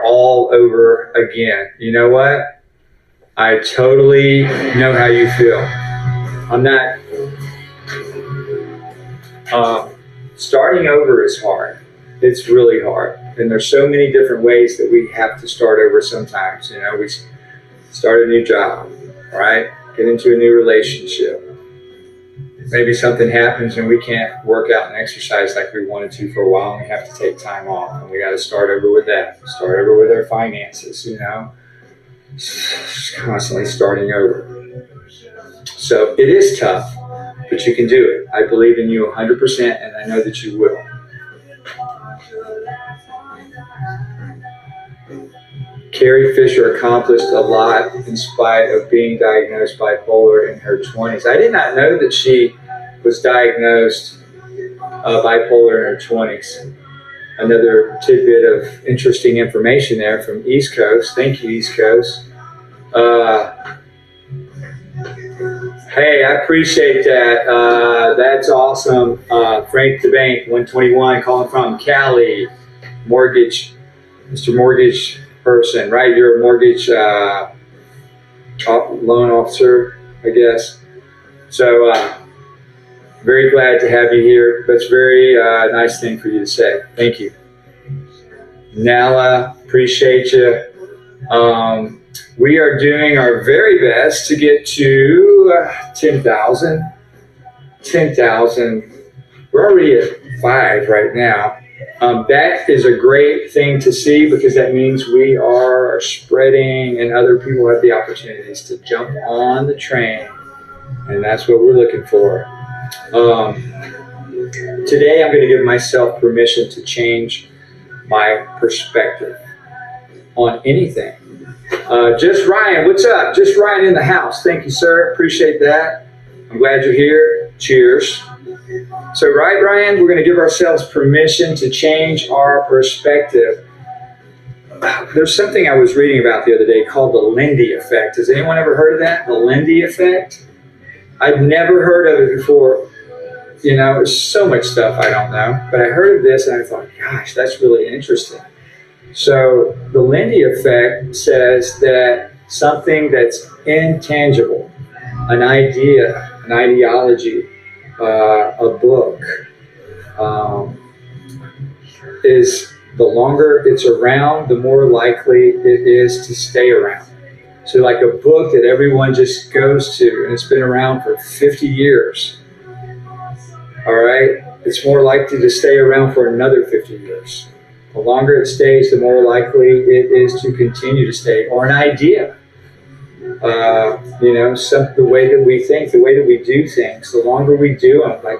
start all over again. You know what? I totally know how you feel. I'm not. Starting over is hard. It's really hard, and there's so many different ways that we have to start over. Sometimes, we start a new job, right? Get into a new relationship. Maybe something happens and we can't work out and exercise like we wanted to for a while, and we have to take time off, and we got to start over with that. Start over with our finances. Just constantly starting over. So it is tough, but you can do it. I believe in you 100%, and I know that you will. Carrie Fisher accomplished a lot in spite of being diagnosed bipolar in her 20s. I did not know that she was diagnosed bipolar in her 20s. Another tidbit of interesting information there from East Coast. Thank you, East Coast. Hey, I appreciate that. That's awesome. Frank the Bank, 121, calling from Cali. Mortgage, Mr. Mortgage person, right? You're a mortgage loan officer, I guess. So, very glad to have you here. That's a very nice thing for you to say. Thank you. Nala, appreciate you. We are doing our very best to get to 10,000. 10,000. We're already at 5 right now. That is a great thing to see, because that means we are spreading and other people have the opportunities to jump on the train. And that's what we're looking for. Today I'm going to give myself permission to change my perspective on anything. Just Ryan, what's up? Just Ryan in the house. Thank you, sir. Appreciate that. I'm glad you're here. Cheers. So, right, Ryan, we're going to give ourselves permission to change our perspective. There's something I was reading about the other day called the Lindy effect. Has anyone ever heard of that? The Lindy effect? I've never heard of it before. There's so much stuff I don't know. But I heard of this and I thought, gosh, that's really interesting. So the Lindy effect says that something that's intangible, an idea, an ideology, a book, is the longer it's around, the more likely it is to stay around. So like a book that everyone just goes to and it's been around for 50 years, all right, it's more likely to stay around for another 50 years. The longer it stays, the more likely it is to continue to stay. Or an idea. The way that we think, the way that we do things, the longer we do them like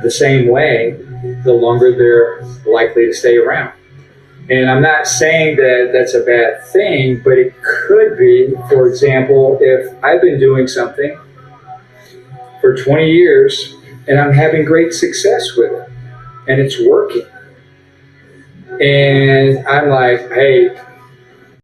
the same way, the longer they're likely to stay around. And I'm not saying that that's a bad thing, but it could be. For example, if I've been doing something for 20 years and I'm having great success with it and it's working, and I'm like, hey,